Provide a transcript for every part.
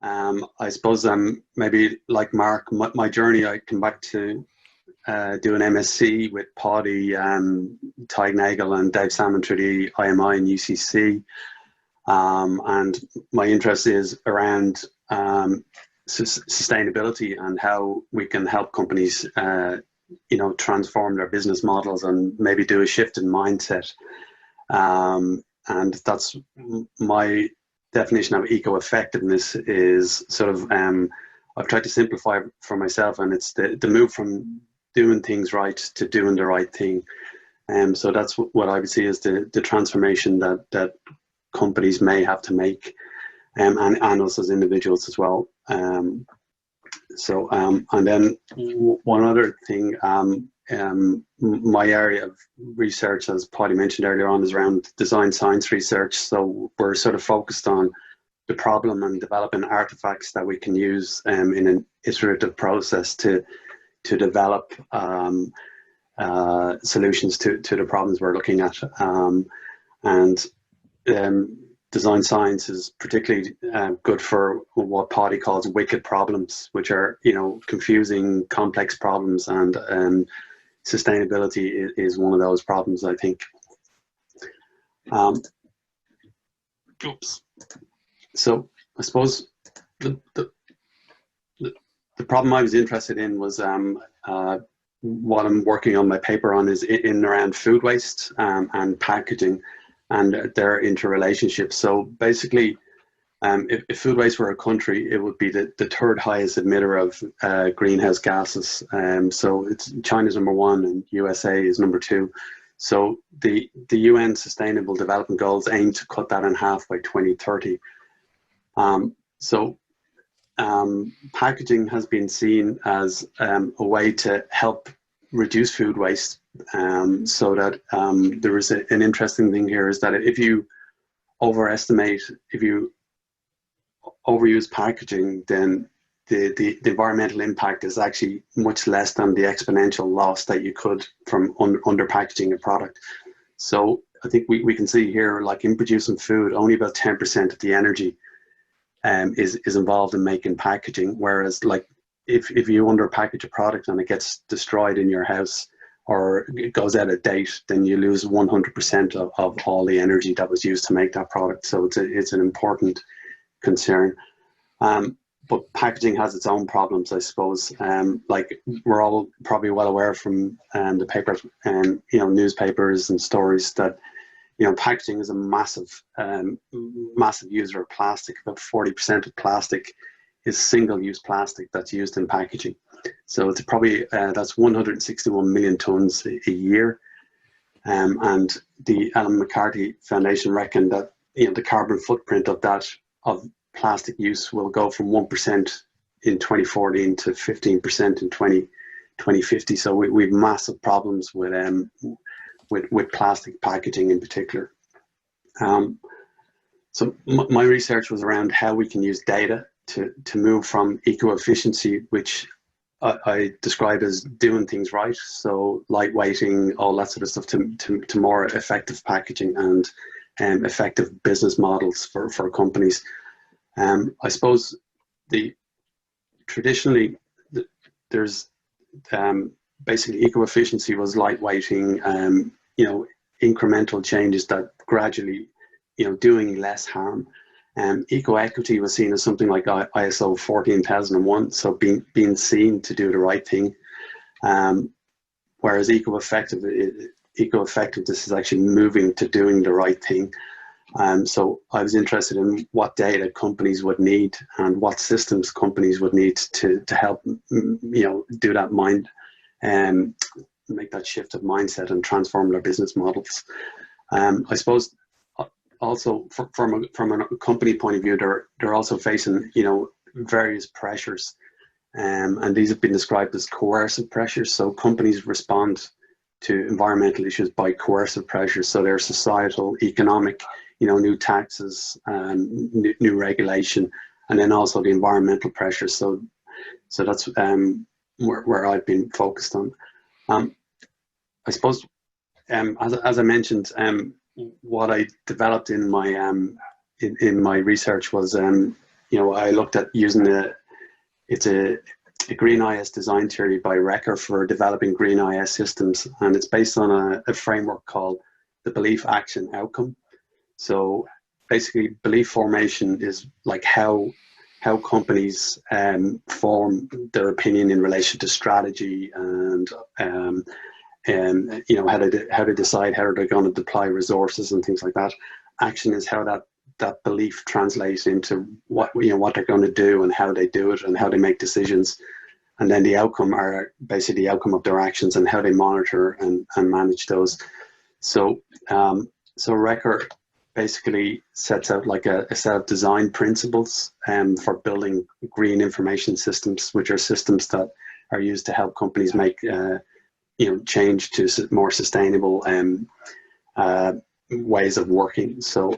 I suppose maybe like Mark, my journey, I come back to do an MSc with Paddy, Ty Nagel and Dave Salmon through the IMI and UCC. And my interest is around sustainability and how we can help companies, transform their business models and maybe do a shift in mindset. And that's my definition of eco-effectiveness is sort of, I've tried to simplify for myself, and it's the move from doing things right to doing the right thing. So that's what I would see as the transformation that companies may have to make, and us as individuals as well. And then one other thing, my area of research, as Paddy mentioned earlier on, is around design science research. So we're sort of focused on the problem and developing artifacts that we can use in an iterative process to develop solutions to the problems we're looking at. And design science is particularly good for what Paddy calls wicked problems, which are, confusing, complex problems, and sustainability is one of those problems, I think. So I suppose the problem I was interested in was what I'm working on my paper on is in around food waste and packaging and their interrelationship. So basically, if food waste were a country, it would be the third highest emitter of greenhouse gases. So China's number one and USA is number two. So the UN Sustainable Development Goals aim to cut that in half by 2030. Packaging has been seen as a way to help reduce food waste. So that there is an interesting thing here is that if you overuse packaging, then the environmental impact is actually much less than the exponential loss that you could from under packaging a product. So I think we can see here, like in producing food, only about 10% of the energy is involved in making packaging. Whereas like if you under package a product and it gets destroyed in your house or it goes out of date, then you lose 100% of all the energy that was used to make that product. So it's an important concern. But packaging has its own problems, I suppose. Like we're all probably well aware from the papers and newspapers and stories that packaging is a massive user of plastic. About 40% of plastic is single-use plastic that's used in packaging. So it's probably that's 161 million tons a year. And the Ellen MacArthur Foundation reckoned that the carbon footprint of plastic use will go from 1% in 2014 to 15% in 2050. So we've massive problems with plastic packaging in particular. So my research was around how we can use data to move from eco-efficiency, which I describe as doing things right, so lightweighting, all that sort of stuff, to more effective packaging and effective business models for companies. I suppose traditionally there's basically eco-efficiency was lightweighting, incremental changes that gradually, doing less harm. Eco-equity was seen as something like ISO 14001, so being seen to do the right thing. Whereas eco-effectiveness is actually moving to doing the right thing. So I was interested in what data companies would need and what systems companies would need to help, do that mind and make that shift of mindset and transform their business models. I suppose also from a company point of view, they're also facing, various pressures, and these have been described as coercive pressures. So companies respond to environmental issues by coercive pressures. So they're societal, economic, new taxes, new regulation, and then also the environmental pressures. So that's where I've been focused on. I suppose, as I mentioned, what I developed in my research was, I looked at using a green IS design theory by Recker for developing green IS systems, and it's based on a framework called the belief action outcome. So basically, belief formation is like how companies form their opinion in relation to strategy and how they decide how they're going to deploy resources and things like that. Action is how that belief translates into what they're going to do and how they do it and how they make decisions. And then the outcome are basically the outcome of their actions and how they monitor and manage those. So Recker basically sets out like a set of design principles for building green information systems, which are systems that are used to help companies make change to more sustainable ways of working. So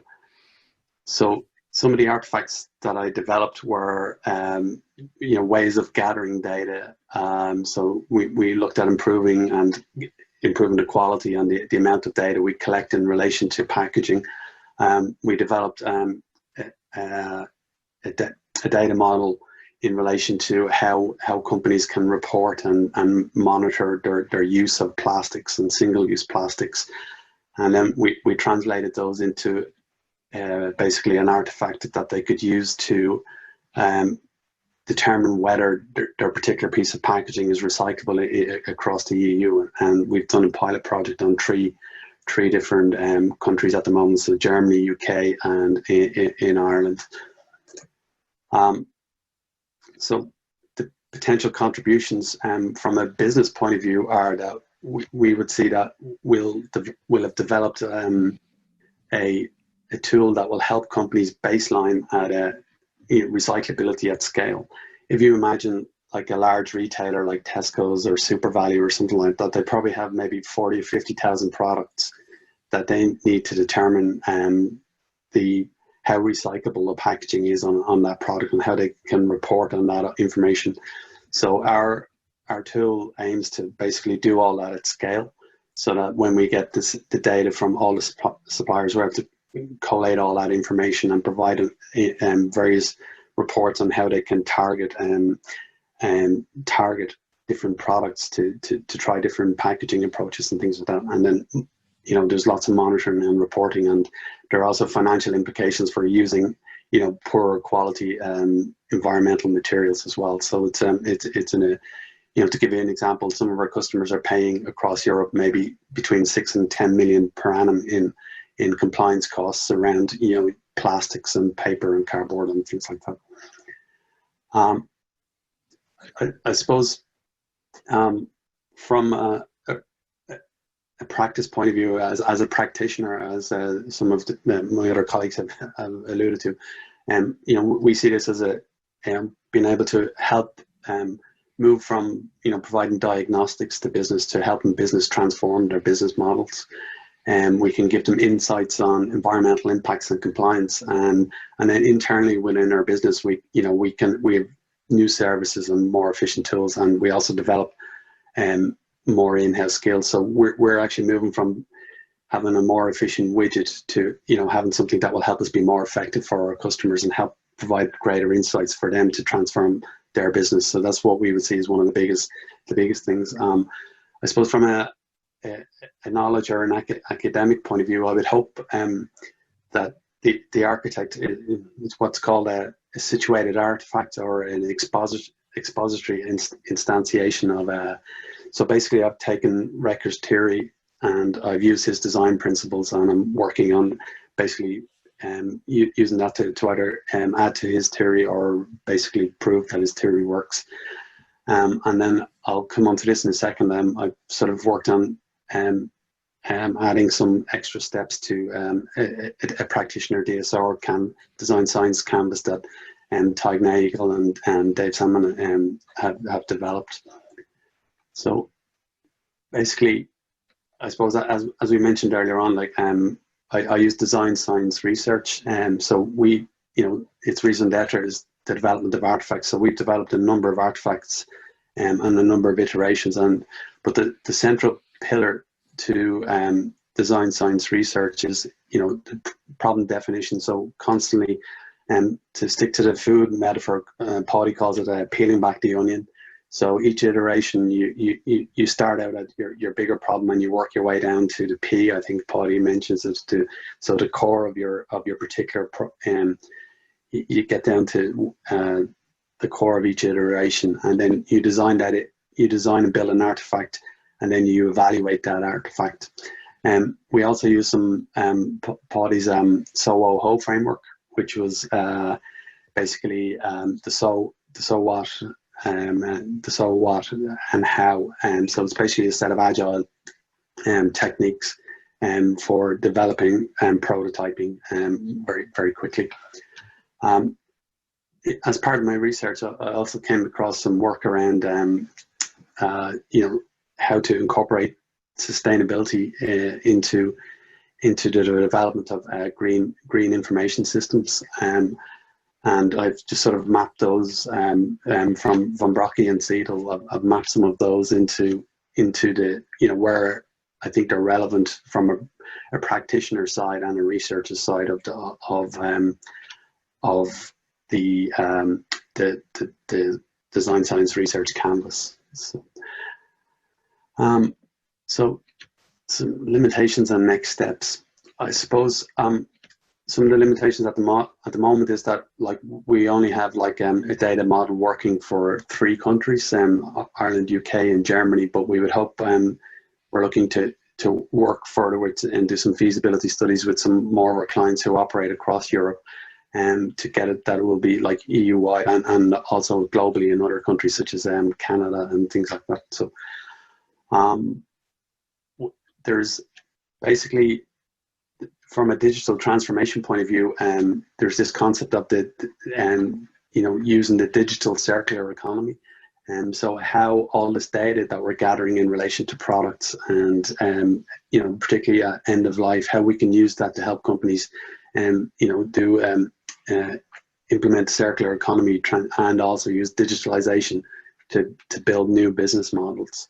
some of the artifacts that I developed were ways of gathering data. So we looked at improving the quality and the amount of data we collect in relation to packaging. We developed a data model in relation to how companies can report and monitor their use of plastics and single-use plastics. And then we translated those into basically an artifact that they could use to determine whether their particular piece of packaging is recyclable across the EU. And we've done a pilot project on three different countries at the moment, so Germany, UK, and in Ireland. So the potential contributions from a business point of view are that we would see that we'll have developed a tool that will help companies baseline at recyclability at scale. If you imagine like a large retailer like Tesco's or SuperValu or something like that, they probably have maybe 40 or 50,000 products that they need to determine how recyclable the packaging is on that product and how they can report on that information. So our tool aims to basically do all that at scale, so that when we get the data from all the suppliers, we have to collate all that information and provide various reports on how they can target different products to try different packaging approaches and things like that. And then there's lots of monitoring and reporting, and there are also financial implications for using poorer quality environmental materials as well. So it's to give you an example, some of our customers are paying across Europe maybe between 6 and 10 million per annum in compliance costs around plastics and paper and cardboard and things like that. I suppose from a practice point of view, as a practitioner, as some of my other colleagues have alluded to, we see this as being able to help move from providing diagnostics to business to helping business transform their business models. And we can give them insights on environmental impacts and compliance, and then internally within our business, we have new services and more efficient tools, and we also develop more in-house skills. So we're actually moving from having a more efficient widget to having something that will help us be more effective for our customers and help provide greater insights for them to transform their business. So that's what we would see as one of the biggest things. I suppose from a knowledge or an academic point of view, I would hope that the architect is what's called a situated artifact or an expository instantiation of so basically I've taken Recker's theory and I've used his design principles, and I'm working on basically using that to either add to his theory or basically prove that his theory works. And then I'll come on to this in a second. I've sort of worked on adding some extra steps to a practitioner DSR design science canvas that Tig Nagel and Dave Salmon have developed. So basically, I suppose as we mentioned earlier on, like I use design science research, and so its reason d'etre is the development of artifacts. So we've developed a number of artifacts and a number of iterations, but the central pillar to design science research is the problem definition. So constantly To stick to the food metaphor, Paddy calls it peeling back the onion. So each iteration, you start out at your bigger problem and you work your way down to the P. I think Paddy mentions it. So the core of your particular you get down to the core of each iteration, and then you design and build an artifact, and then you evaluate that artifact. We also use some Paddy's So-Ho framework, which was basically the so what, the so what and how. So it's basically a set of agile techniques for developing and prototyping very, very quickly. As part of my research, I also came across some work around how to incorporate sustainability into the development of green information systems, and I've just sort of mapped those from Von Brocke and Seidel. I've mapped some of those into the where I think they're relevant from a practitioner side and a researcher side of the design science research canvas. So some limitations and next steps. I suppose some of the limitations at the moment is that we only have a data model working for 3 countries, Ireland, UK, and Germany. But we would hope we're looking to work further with and do some feasibility studies with some more of our clients who operate across Europe, and to get it that it will be EU wide and also globally in other countries such as Canada and things like that. So there's basically, from a digital transformation point of view, there's this concept of using the digital circular economy. So how all this data that we're gathering in relation to products and particularly at end of life, how we can use that to help companies implement circular economy and also use digitalization to build new business models.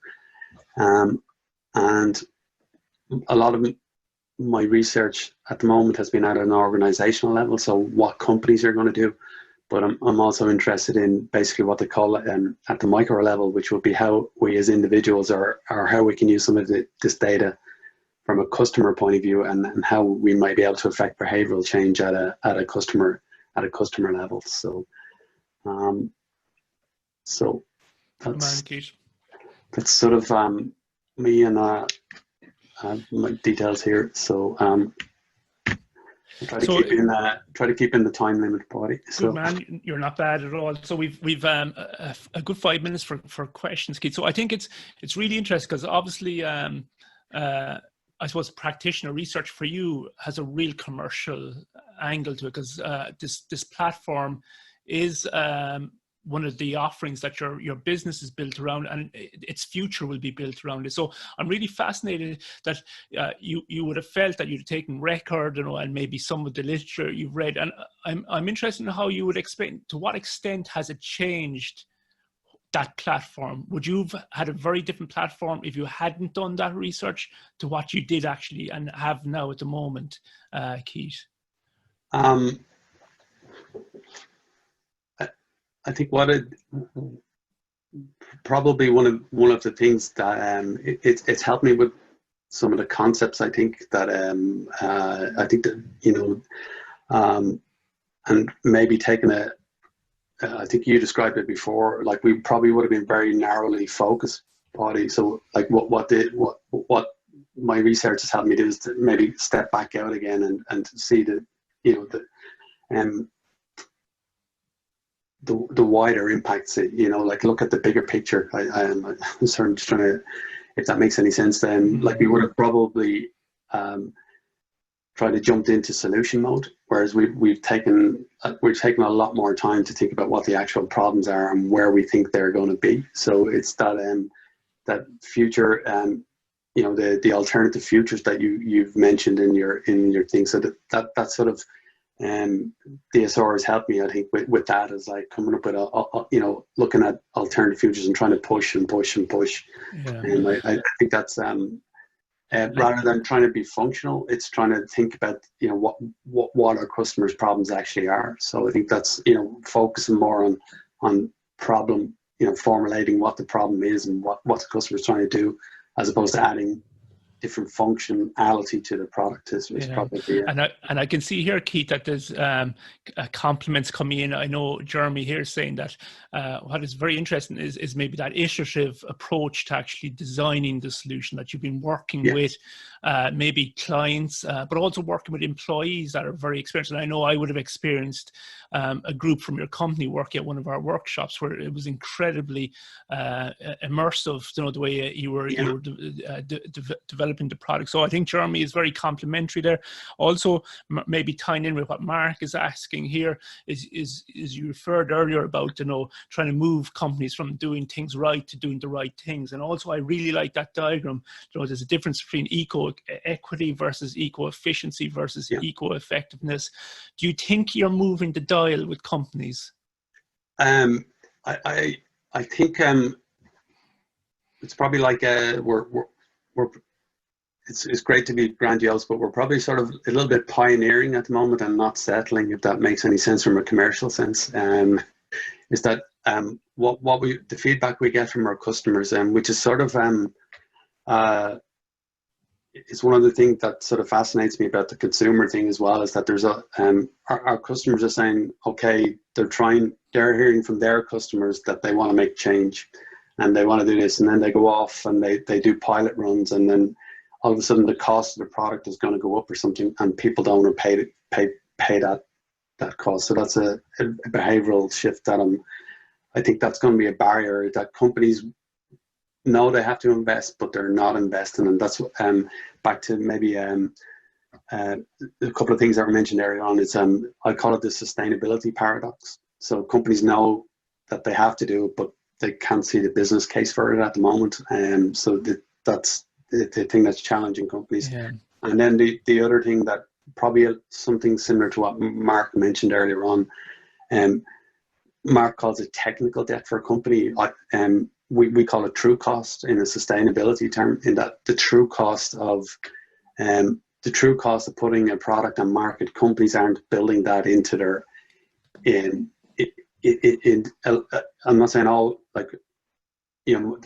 And a lot of my research at the moment has been at an organizational level, so what companies are going to do, but I'm also interested in basically what they call at the micro level, which would be how we as individuals or how we can use some of this data from a customer point of view, and how we might be able to affect behavioral change at a customer level. So so that's sort of me and my details here. So try to keep in the time limit, Paddy. Good man, you're not bad at all. So we've a good 5 minutes for questions, Keith. So I think it's really interesting because obviously I suppose practitioner research for you has a real commercial angle to it, because this platform is one of the offerings that your business is built around, and its future will be built around it. So I'm really fascinated that you would have felt that you'd taken record, and maybe some of the literature you've read, and I'm interested in how you would explain to what extent has it changed that platform. Would you have had a very different platform if you hadn't done that research to what you did actually and have now at the moment, Keith? I think probably one of the things that it's helped me with some of the concepts. I think that and maybe taking I think you described it before, we probably would have been very narrowly focused, Paddy. So what my research has helped me do is to maybe step back out again and to see the wider impacts, look at the bigger picture. I'm sort of just trying to, if that makes any sense, then we would have probably tried to jump into solution mode, whereas we've taken a lot more time to think about what the actual problems are and where we think they're going to be. So it's that future, the alternative futures that you've mentioned in your thing. So that sort of DSR has helped me, I think, with that, is coming up with looking at alternative futures and trying to push and push and push. Yeah. And I think that's Rather than trying to be functional, it's trying to think about, you know, what our customers' problems actually are. So I think that's, you know, focusing more on problem, you know, formulating what the problem is and what the customer's trying to do, as opposed to adding different functionality to the product is probably and I can see here, Keith, that there's compliments coming in. I know Jeremy here is saying that what is very interesting is maybe that iterative approach to actually designing the solution, that you've been working with maybe clients, but also working with employees that are very experienced. And I know I would have experienced a group from your company working at one of our workshops where it was incredibly immersive, you know, the way you were developing the product. So I think Jeremy is very complimentary there. Also, maybe tying in with what Mark is asking here is you referred earlier about, you know, trying to move companies from doing things right to doing the right things. And also, I really like that diagram. You know, there's a difference between eco-equity versus eco-efficiency versus eco-effectiveness. Do you think you're moving the dial with companies? I think it's probably like it's great to be grandiose, but we're probably sort of a little bit pioneering at the moment and not settling, if that makes any sense from a commercial sense. Is that the feedback we get from our customers, which is sort of it's one of the things that sort of fascinates me about the consumer thing as well, is that there's our customers are saying, okay, they're hearing from their customers that they want to make change and they want to do this, and then they go off and they do pilot runs, and then all of a sudden the cost of the product is going to go up or something, and people don't want to pay that cost. So that's a behavioral shift that I think that's going to be a barrier, that companies know they have to invest, but they're not investing. And that's back to maybe a couple of things that were mentioned earlier on. It's I call it the sustainability paradox. So companies know that they have to do it, but they can't see the business case for it at the moment. So that's the thing that's challenging companies. Yeah. And then the other thing that probably something similar to what Mark mentioned earlier on, Mark calls it technical debt for a company. We call it true cost in a sustainability term, in that the true cost of putting a product on market, companies aren't building that into their I'm not saying all, like, you know,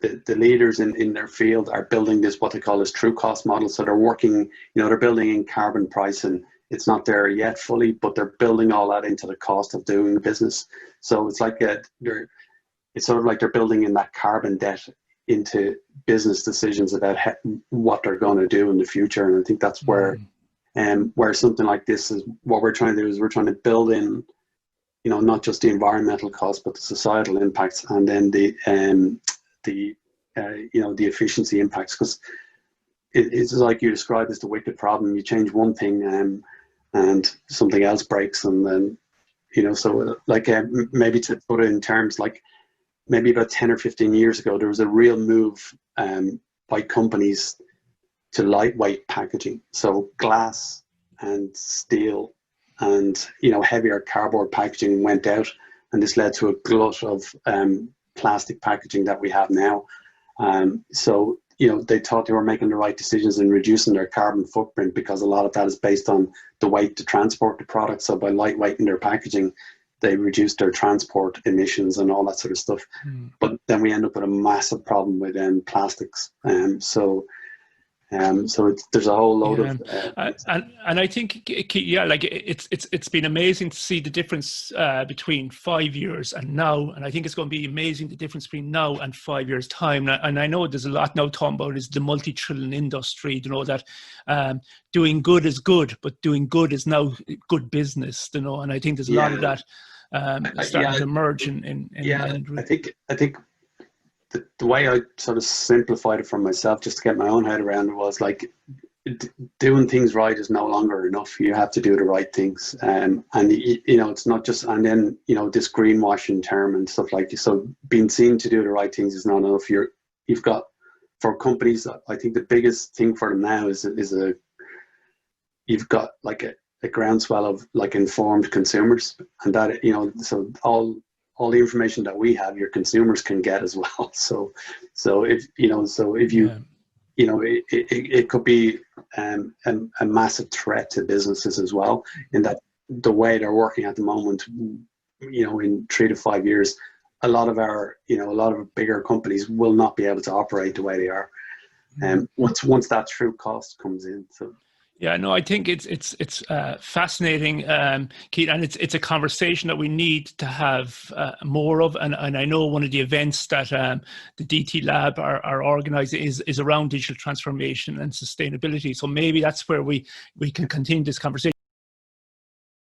the leaders in their field are building this, what they call this true cost model. So they're working, you know, they're building in carbon pricing. It's not there yet fully, but they're building all that into the cost of doing business. So it's like it's sort of like they're building in that carbon debt into business decisions about what they're going to do in the future. And I think that's where something like this is, what we're trying to do is we're trying to build in, you know, not just the environmental costs, but the societal impacts, and then the efficiency impacts, because it's like you described as the wicked problem. You change one thing and something else breaks, and then, you know, so like maybe to put it in terms, like maybe about 10 or 15 years ago, there was a real move by companies to lightweight packaging. So glass and steel and, you know, heavier cardboard packaging went out, and this led to a glut of plastic packaging that we have now. So, you know, they thought they were making the right decisions in reducing their carbon footprint, because a lot of that is based on the weight to transport the product. So by lightweighting their packaging, they reduced their transport emissions and all that sort of stuff. But then we end up with a massive problem with plastics. So there's a whole load of and I think like it's been amazing to see the difference between 5 years and now, and I think it's going to be amazing the difference between now and 5 years time. And I know there's a lot now talking about is the multi-trillion industry, you know, that doing good is good, but doing good is now good business, you know. And I think there's a lot of that starting to emerge I think the way I sort of simplified it for myself, just to get my own head around it, was like doing things right is no longer enough. You have to do the right things, and you know, it's not just, and then, you know, this greenwashing term and stuff like this. So being seen to do the right things is not enough. You've got, for companies, I think the biggest thing for them now is you've got like a groundswell of like informed consumers, and that, you know, so all the information that we have, your consumers can get as well. So if you know, so if you it could be a massive threat to businesses as well, in that the way they're working at the moment, in 3 to 5 years, a lot of bigger companies will not be able to operate the way they are. And once that true cost comes in. So yeah, no, I think it's fascinating, Keith, and it's a conversation that we need to have more of. And I know one of the events that the DT Lab are organising is around digital transformation and sustainability. So maybe that's where we can continue this conversation.